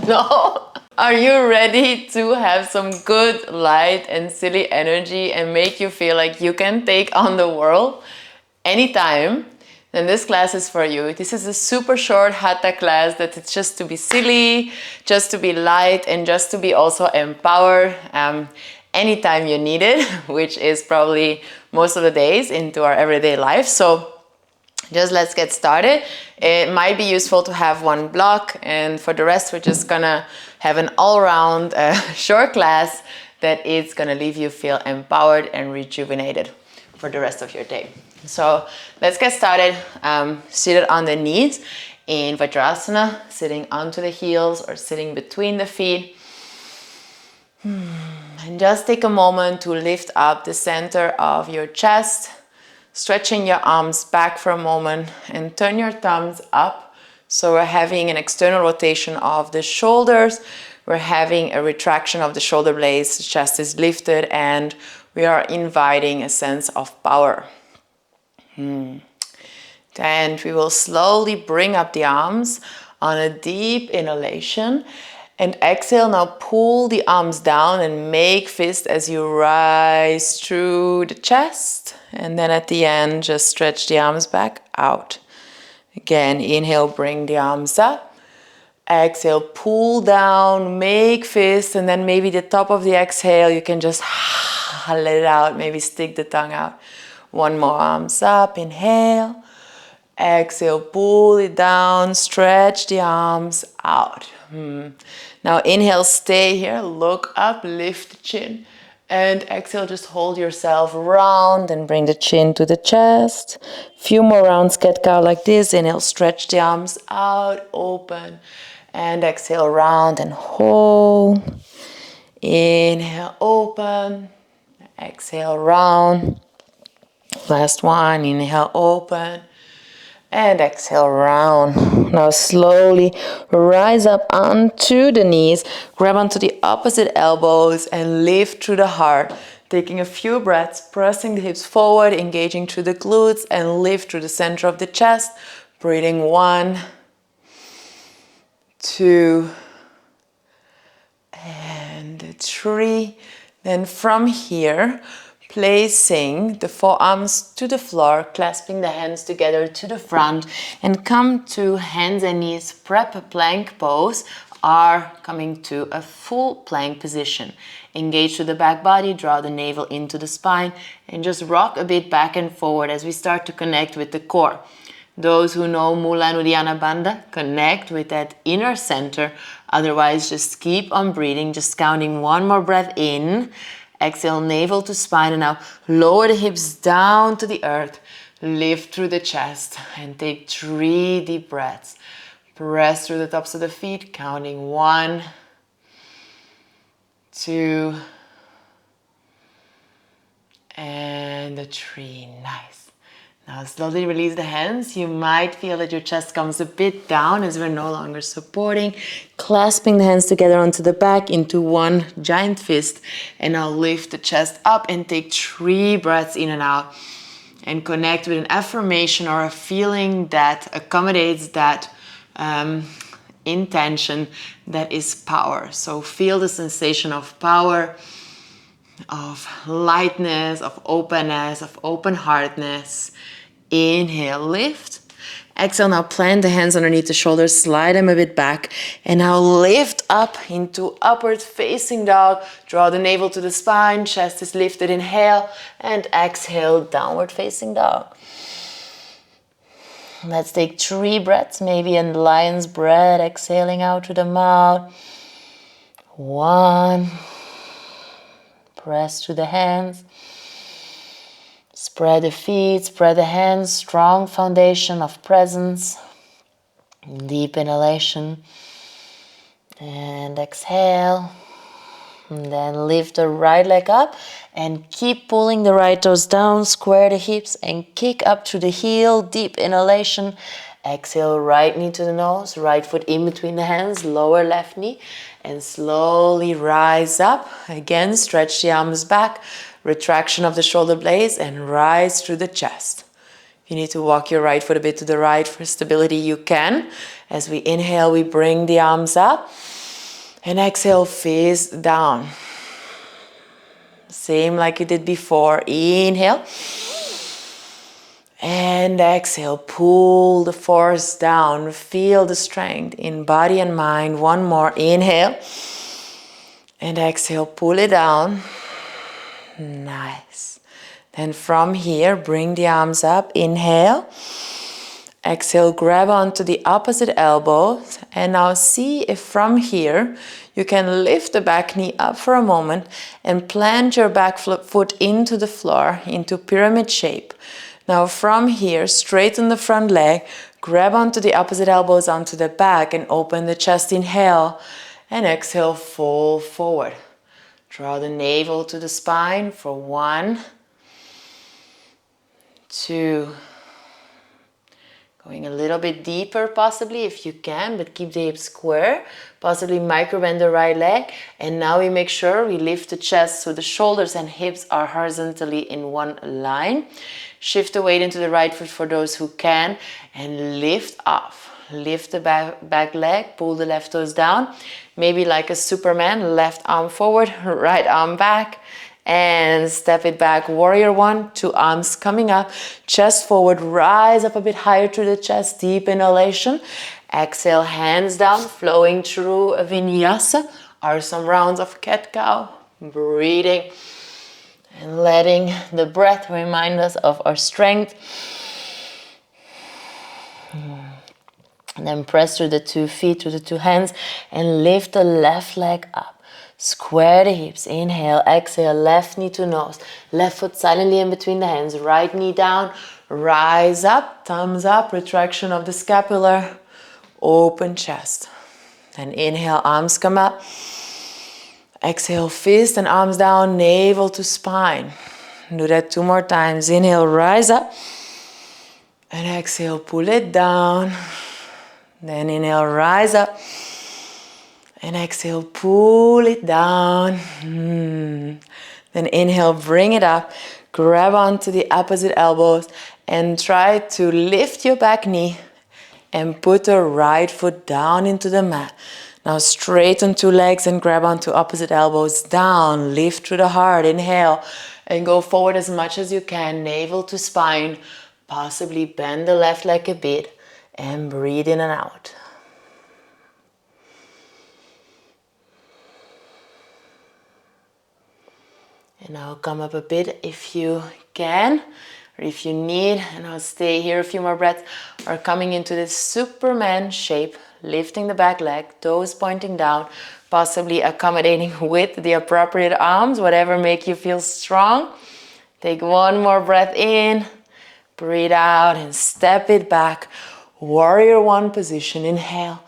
No. Are you ready to have some good, light and silly energy and make you feel like you can take on the world anytime? Then this class is for you. This is a super short Hatha class that it's just to be silly, just to be light, and just to be also empowered anytime you need it, which is probably most of the days into our everyday life. So just let's get started. It might be useful to have one block, and for the rest we're just gonna have an all-round short class that is gonna leave you feel empowered and rejuvenated for the rest of your day. So let's get started. Seated on the knees in Vajrasana, sitting onto the heels or sitting between the feet. And just take a moment to lift up the center of your chest, stretching your arms back for a moment and turn your thumbs up. So we're having an external rotation of the shoulders. We're having a retraction of the shoulder blades. The chest is lifted and we are inviting a sense of power. And we will slowly bring up the arms on a deep inhalation. And exhale, now pull the arms down and make fist as you rise through the chest. And then at the end, just stretch the arms back out. Again, inhale, bring the arms up. Exhale, pull down, make fist. And then maybe the top of the exhale, you can just let it out. Maybe stick the tongue out. One more, arms up, inhale. Exhale, pull it down, stretch the arms out. Now inhale, stay here, look up, lift the chin. And exhale, just hold yourself round and bring the chin to the chest. Few more rounds, cat cow like this. Inhale, stretch the arms out, open. And exhale, round and hold. Inhale, open. Exhale, round. Last one, inhale, open. And exhale, round. Now slowly rise up onto the knees, grab onto the opposite elbows and lift through the heart. Taking a few breaths, pressing the hips forward, engaging through the glutes and lift through the center of the chest. Breathing 1, 2, and 3. Then from here, placing the forearms to the floor, clasping the hands together to the front, and come to hands and knees, prep a plank pose, or coming to a full plank position. Engage to the back body, draw the navel into the spine, and just rock a bit back and forward as we start to connect with the core. Those who know Mula Uddiyana Bandha, connect with that inner center. Otherwise, just keep on breathing, just counting one more breath in. Exhale, navel to spine, and now lower the hips down to the earth. Lift through the chest and take 3 deep breaths. Press through the tops of the feet, counting 1, 2, and 3. Nice. Now slowly release the hands. You might feel that your chest comes a bit down as we're no longer supporting. Clasping the hands together onto the back into one giant fist. And now lift the chest up and take 3 breaths in and out. And connect with an affirmation or a feeling that accommodates that intention that is power. So feel the sensation of power, of lightness, of openness, of open-heartedness. Inhale, lift. Exhale, now plant the hands underneath the shoulders, slide them a bit back, and now lift up into upward facing dog. Draw the navel to the spine, chest is lifted, inhale, and exhale, downward facing dog. Let's take 3 breaths, maybe in lion's breath, exhaling out through the mouth. 1. Press through the hands. Spread the feet, spread the hands, strong foundation of presence. Deep inhalation. And exhale. And then lift the right leg up and keep pulling the right toes down, square the hips and kick up through the heel. Deep inhalation. Exhale, right knee to the nose, right foot in between the hands, lower left knee. And slowly rise up. Again, stretch the arms back. Retraction of the shoulder blades and rise through the chest. If you need to walk your right foot a bit to the right for stability, you can. As we inhale, we bring the arms up. And exhale, fist down. Same like you did before. Inhale. And exhale, pull the force down. Feel the strength in body and mind. One more. Inhale. And exhale, pull it down. Nice. Then from here, bring the arms up. Inhale. Exhale, grab onto the opposite elbows. And now see if from here, you can lift the back knee up for a moment and plant your back foot into the floor, into pyramid shape. Now from here, straighten the front leg, grab onto the opposite elbows onto the back and open the chest. Inhale and exhale, fold forward. Draw the navel to the spine for 1, 2. Going a little bit deeper possibly if you can, but keep the hips square. Possibly micro bend the right leg. And now we make sure we lift the chest so the shoulders and hips are horizontally in one line. Shift the weight into the right foot for those who can and lift off. Lift the back leg, pull the left toes down. Maybe like a Superman, left arm forward, right arm back. And step it back, warrior 1, 2 arms coming up, chest forward, rise up a bit higher through the chest, deep inhalation. Exhale, hands down, flowing through a vinyasa or some rounds of cat-cow. Breathing and letting the breath remind us of our strength. And then press through the 2 feet, through the 2 hands, and lift the left leg up. Square the hips. Inhale, exhale, left knee to nose. Left foot silently in between the hands. Right knee down. Rise up, thumbs up, retraction of the scapula. Open chest. Then inhale, arms come up. Exhale, fist and arms down, navel to spine. Do that 2 more times. Inhale, rise up. And exhale, pull it down. Then inhale, rise up. And exhale, pull it down. Then inhale, bring it up. Grab onto the opposite elbows and try to lift your back knee and put the right foot down into the mat. Now straighten 2 legs and grab onto opposite elbows down. Lift through the heart. Inhale and go forward as much as you can. Navel to spine. Possibly bend the left leg a bit and breathe in and out. And now come up a bit if you can, or if you need, and I'll stay here a few more breaths, or coming into this Superman shape, lifting the back leg, toes pointing down, possibly accommodating with the appropriate arms, whatever make you feel strong. Take 1 more breath in, breathe out, and step it back. Warrior 1 position, inhale,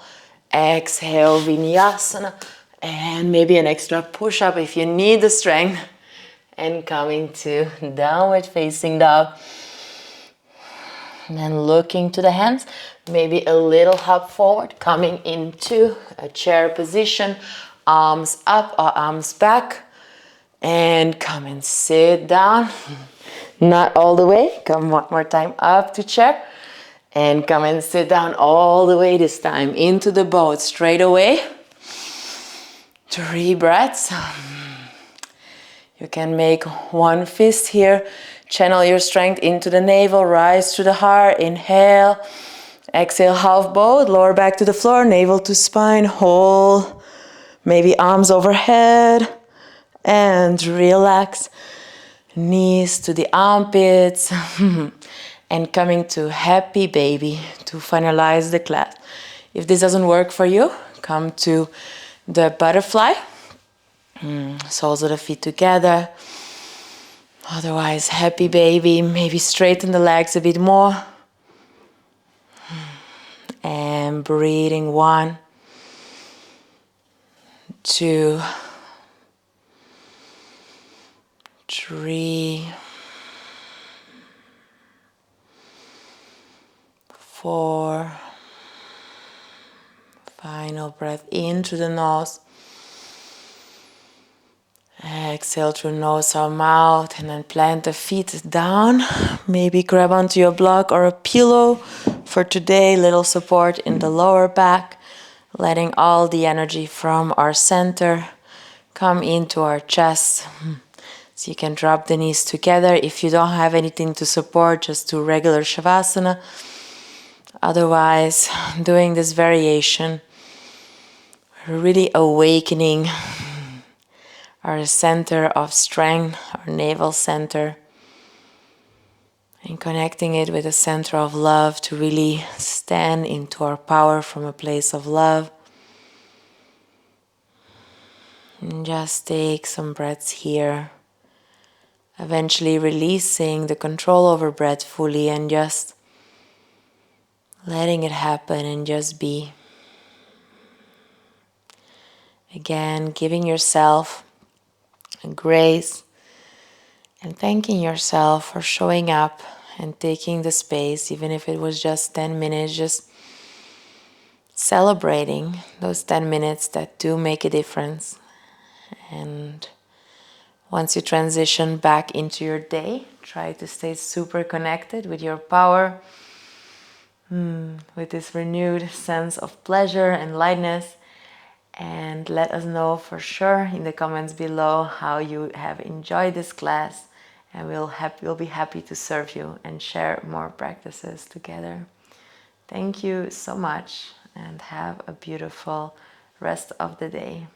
exhale, vinyasana, and maybe an extra push-up if you need the strength. And coming to downward facing dog. And then looking to the hands, maybe a little hop forward, coming into a chair position, arms up or arms back. And come and sit down. Not all the way, come 1 more time up to chair. And come and sit down all the way this time into the boat, straight away. 3 breaths. You can make 1 fist here. Channel your strength into the navel. Rise to the heart. Inhale. Exhale, half boat. Lower back to the floor. Navel to spine. Hold. Maybe arms overhead. And relax. Knees to the armpits. And coming to happy baby to finalize the class. If this doesn't work for you, come to the butterfly. Soles of the feet together. Otherwise, happy baby. Maybe straighten the legs a bit more. And breathing 1, 2, 3, 4. Final breath in through the nose. Exhale through nose or mouth, and then plant the feet down. Maybe grab onto your block or a pillow for today. Little support in the lower back. letting all the energy from our center come into our chest. So you can drop the knees together. If you don't have anything to support, just do regular Shavasana. Otherwise, doing this variation, really awakening our center of strength, our navel center, and connecting it with a center of love to really stand into our power from a place of love. And just take some breaths here, eventually releasing the control over breath fully and just letting it happen and just be. Again, giving yourself a grace and thanking yourself for showing up and taking the space, even if it was just 10 minutes, just celebrating those 10 minutes that do make a difference. And once you transition back into your day, try to stay super connected with your power, with this renewed sense of pleasure and lightness. And let us know for sure in the comments below how you have enjoyed this class, and we'll be happy to serve you and share more practices together. Thank you so much and have a beautiful rest of the day.